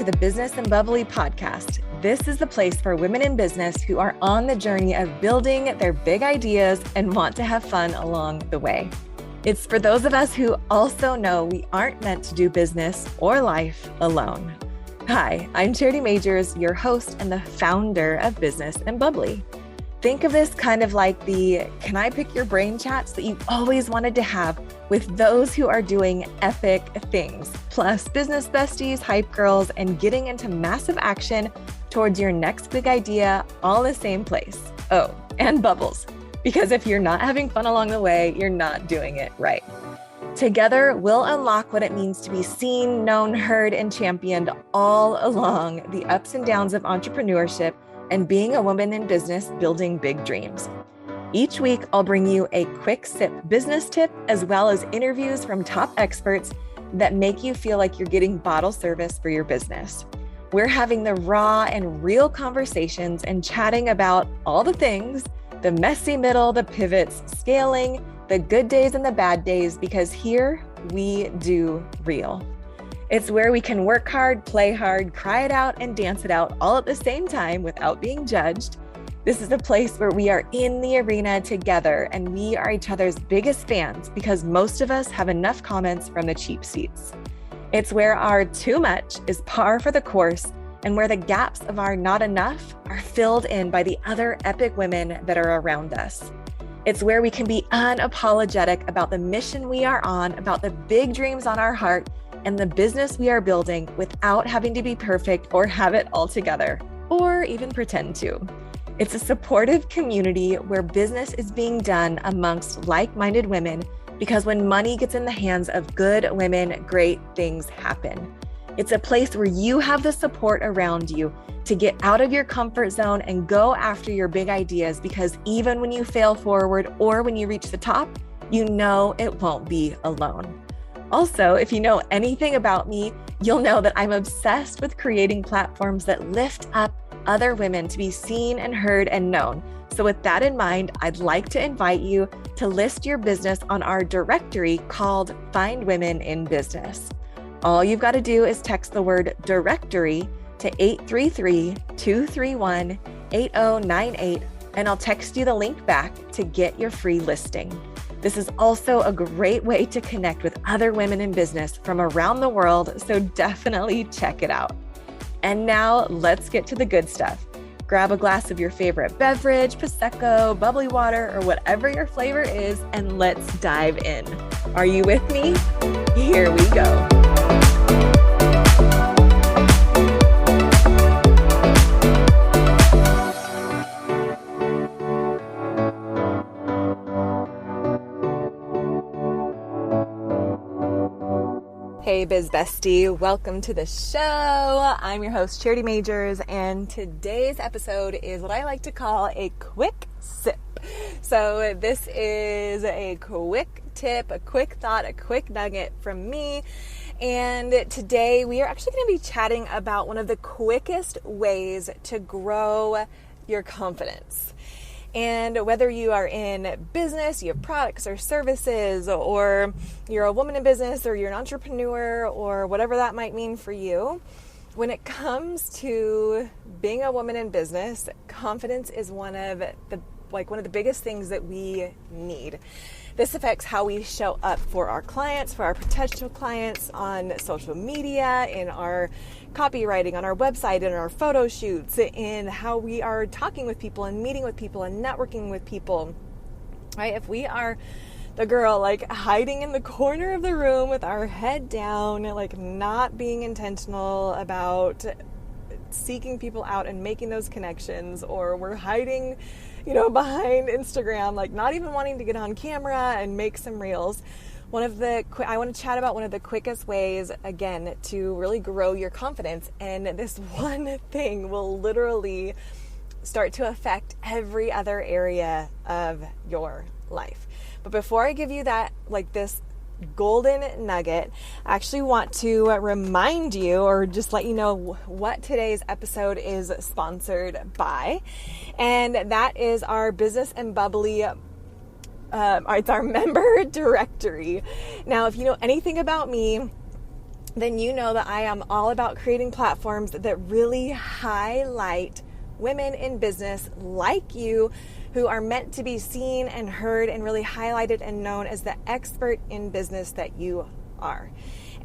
to the Business and Bubbly podcast. This is the place for women in business who are on the journey of building their big ideas and want to have fun along the way. It's for those of us who also know we aren't meant to do business or life alone. Hi, I'm Charity Majors, your host and the founder of Business and Bubbly. Think of this kind of like the can I pick your brain chats that you've always wanted to have with those who are doing epic things, plus business besties, hype girls, and getting into massive action towards your next big idea all in the same place. Oh, and bubbles, because if you're not having fun along the way, you're not doing it right. Together, we'll unlock what it means to be seen, known, heard, and championed all along the ups and downs of entrepreneurship and being a woman in business building big dreams. Each week, I'll bring you a quick sip business tip, as well as interviews from top experts that make you feel like you're getting bottle service for your business. We're having the raw and real conversations and chatting about all the things, the messy middle, the pivots, scaling, the good days and the bad days, because here we do real. It's where we can work hard, play hard, cry it out, and dance it out all at the same time without being judged. This is a place where we are in the arena together and we are each other's biggest fans because most of us have enough comments from the cheap seats. It's where our too much is par for the course and where the gaps of our not enough are filled in by the other epic women that are around us. It's where we can be unapologetic about the mission we are on, about the big dreams on our heart, and the business we are building without having to be perfect or have it all together, or even pretend to. It's a supportive community where business is being done amongst like-minded women, because when money gets in the hands of good women, great things happen. It's a place where you have the support around you to get out of your comfort zone and go after your big ideas, because even when you fail forward or when you reach the top, you know it won't be alone. Also, if you know anything about me, you'll know that I'm obsessed with creating platforms that lift up other women to be seen and heard and known. So with that in mind, I'd like to invite you to list your business on our directory called Find Women in Business. All you've got to do is text the word directory to 833-231-8098, and I'll text you the link back to get your free listing. This is also a great way to connect with other women in business from around the world, so definitely check it out. And now let's get to the good stuff. Grab a glass of your favorite beverage, Prosecco, bubbly water, or whatever your flavor is, and let's dive in. Are you with me? Here we go. Hey Biz Bestie, welcome to the show. I'm your host, Charity Majors, and today's episode is what I like to call a quick sip. So this is a quick tip, a quick thought, a quick nugget from me. And today we are actually going to be chatting about one of the quickest ways to grow your confidence. And whether you are in business, you have products or services, or you're a woman in business, or you're an entrepreneur, or whatever that might mean for you, when it comes to being a woman in business, confidence is one of the biggest things that we need. This affects how we show up for our clients, for our potential clients on social media, in our copywriting, on our website, in our photo shoots, in how we are talking with people and meeting with people and networking with people, right? If we are the girl hiding in the corner of the room with our head down, not being intentional about seeking people out and making those connections, or we're hiding behind Instagram, not even wanting to get on camera and make some reels. I want to chat about one of the quickest ways, again, to really grow your confidence. And this one thing will literally start to affect every other area of your life. But before I give you that, this golden nugget, I actually want to remind you, or just let you know, what today's episode is sponsored by. And that is our Business and Bubbly it's our member directory. Now, if you know anything about me, then you know that I am all about creating platforms that really highlight women in business like you, who are meant to be seen and heard and really highlighted and known as the expert in business that you are.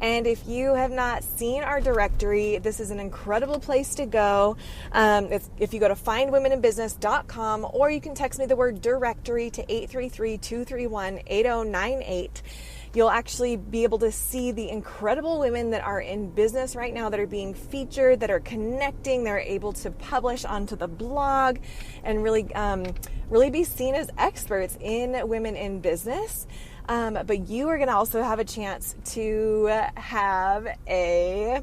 And if you have not seen our directory, this is an incredible place to go. If you go to findwomeninbusiness.com, or you can text me the word directory to 833-231-8098. You'll actually be able to see the incredible women that are in business right now, that are being featured, that are connecting, they're able to publish onto the blog and really be seen as experts in women in business. But you are going to also have a chance to have a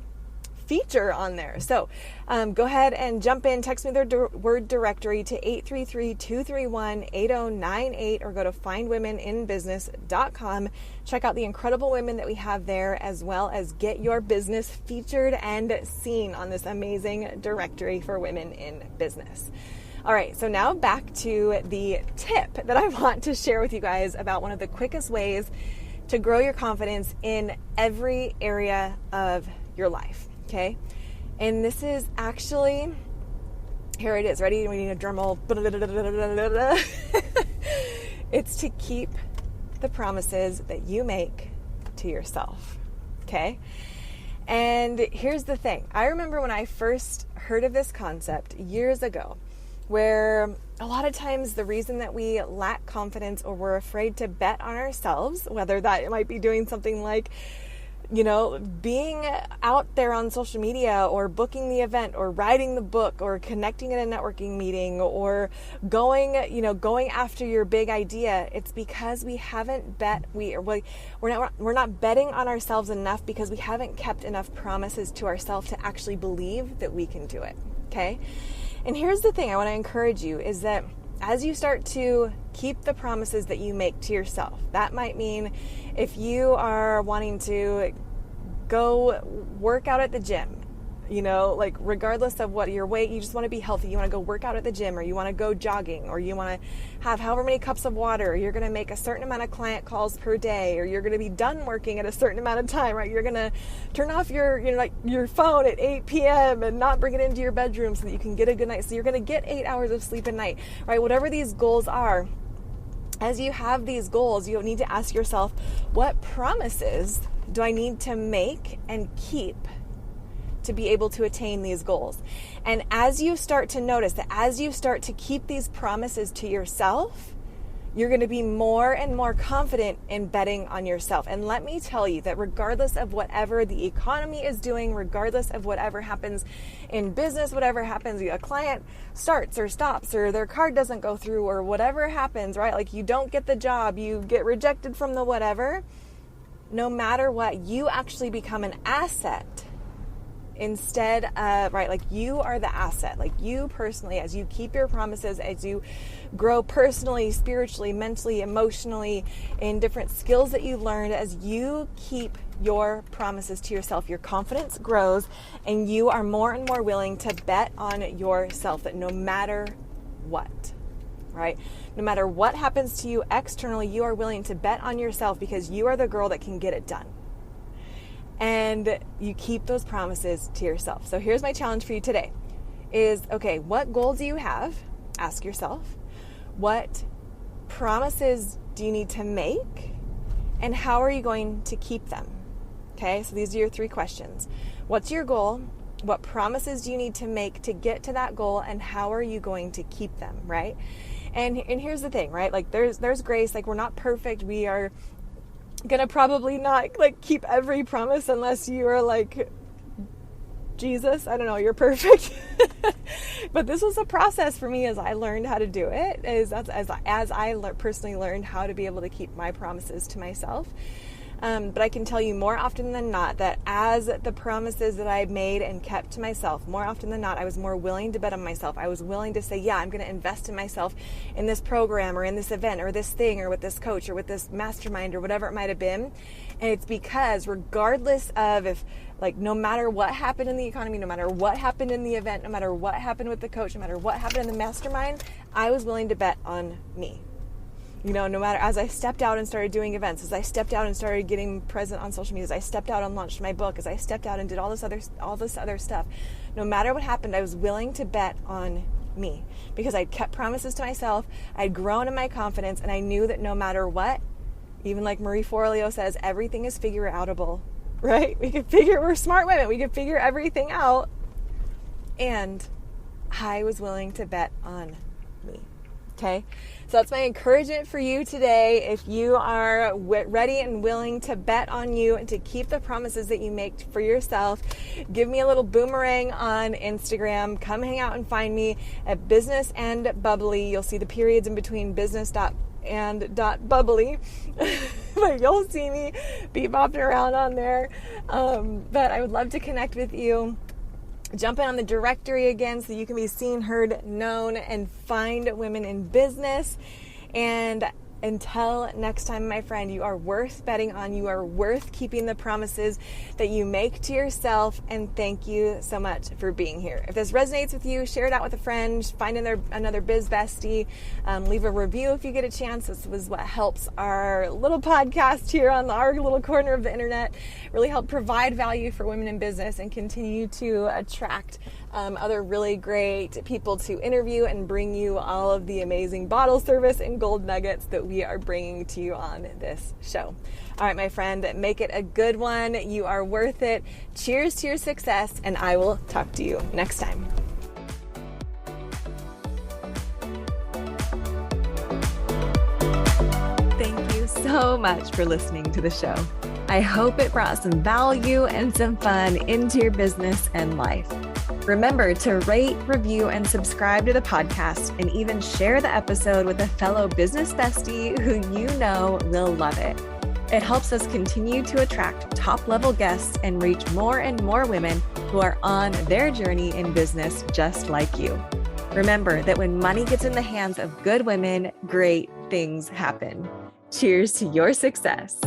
feature on there. So go ahead and jump in, text me the word directory to 833-231-8098, or go to findwomeninbusiness.com. Check out the incredible women that we have there, as well as get your business featured and seen on this amazing directory for women in business. All right, so now back to the tip that I want to share with you guys about one of the quickest ways to grow your confidence in every area of your life, okay? And this is actually, here it is, ready? We need a drum roll. It's to keep the promises that you make to yourself, okay? And here's the thing. I remember when I first heard of this concept years ago, where a lot of times the reason that we lack confidence or we're afraid to bet on ourselves, whether that might be doing something like, being out there on social media, or booking the event, or writing the book, or connecting at a networking meeting, or going after your big idea, it's because we haven't we're not betting on ourselves enough, because we haven't kept enough promises to ourselves to actually believe that we can do it, okay? And here's the thing I want to encourage you is that as you start to keep the promises that you make to yourself, that might mean if you are wanting to go work out at the gym, regardless of what your weight, you just want to be healthy. You want to go work out at the gym, or you want to go jogging, or you want to have however many cups of water, or you're going to make a certain amount of client calls per day, or you're going to be done working at a certain amount of time, right? You're going to turn off your phone at 8 p.m. and not bring it into your bedroom so that you can get a good night. So you're going to get 8 hours of sleep a night, right? Whatever these goals are, as you have these goals, you need to ask yourself, what promises do I need to make and keep to be able to attain these goals? And as you start to notice that, as you start to keep these promises to yourself, you're going to be more and more confident in betting on yourself. And let me tell you that regardless of whatever the economy is doing, regardless of whatever happens in business, whatever happens, a client starts or stops, or their card doesn't go through, or whatever happens, right? Like you don't get the job, you get rejected from the whatever, no matter what, you actually become an asset. Instead of, right, like you are the asset, like you personally, as you keep your promises, as you grow personally, spiritually, mentally, emotionally, in different skills that you learned, as you keep your promises to yourself, your confidence grows, and you are more and more willing to bet on yourself, that no matter what, right? No matter what happens to you externally, you are willing to bet on yourself because you are the girl that can get it done. And you keep those promises to yourself. So here's my challenge for you today is, okay, what goal do you have? Ask yourself. What promises do you need to make? And how are you going to keep them? Okay, so these are your 3 questions. What's your goal? What promises do you need to make to get to that goal? And how are you going to keep them, right? And here's the thing, right? Like there's grace. Like we're not perfect. We are gonna probably not like keep every promise unless you are like Jesus. I don't know, you're perfect. But this was a process for me as I learned how to do it, as I personally learned how to be able to keep my promises to myself. But I can tell you more often than not that as the promises that I made and kept to myself, more often than not, I was more willing to bet on myself. I was willing to say, yeah, I'm going to invest in myself in this program or in this event or this thing or with this coach or with this mastermind or whatever it might have been. And it's because regardless of if, like, no matter what happened in the economy, no matter what happened in the event, no matter what happened with the coach, no matter what happened in the mastermind, I was willing to bet on me. no matter, as I stepped out and started doing events, as I stepped out and started getting present on social media, as I stepped out and launched my book, as I stepped out and did all this other stuff, no matter what happened, I was willing to bet on me because I'd kept promises to myself. I'd grown in my confidence, and I knew that no matter what, even like Marie Forleo says, everything is figure outable, right? We're smart women. We could figure everything out. And I was willing to bet on me. Okay, so that's my encouragement for you today. If you are ready and willing to bet on you and to keep the promises that you make for yourself, give me a little boomerang on Instagram. Come hang out and find me at Business and Bubbly. You'll see the periods in between business and bubbly. But you'll see me be bopping around on there. But I would love to connect with you. Jump in on the directory again so you can be seen, heard, known, and find women in business. And until next time, my friend, you are worth betting on. You are worth keeping the promises that you make to yourself. And thank you so much for being here. If this resonates with you, share it out with a friend, find another biz bestie, leave a review if you get a chance. This was what helps our little podcast here on our little corner of the internet really help provide value for women in business and continue to attract other really great people to interview and bring you all of the amazing bottle service and gold nuggets that we are bringing to you on this show. All right, my friend, make it a good one. You are worth it. Cheers to your success, and I will talk to you next time. Thank you so much for listening to the show. I hope it brought some value and some fun into your business and life. Remember to rate, review, and subscribe to the podcast, and even share the episode with a fellow business bestie who you know will love it. It helps us continue to attract top-level guests and reach more and more women who are on their journey in business just like you. Remember that when money gets in the hands of good women, great things happen. Cheers to your success.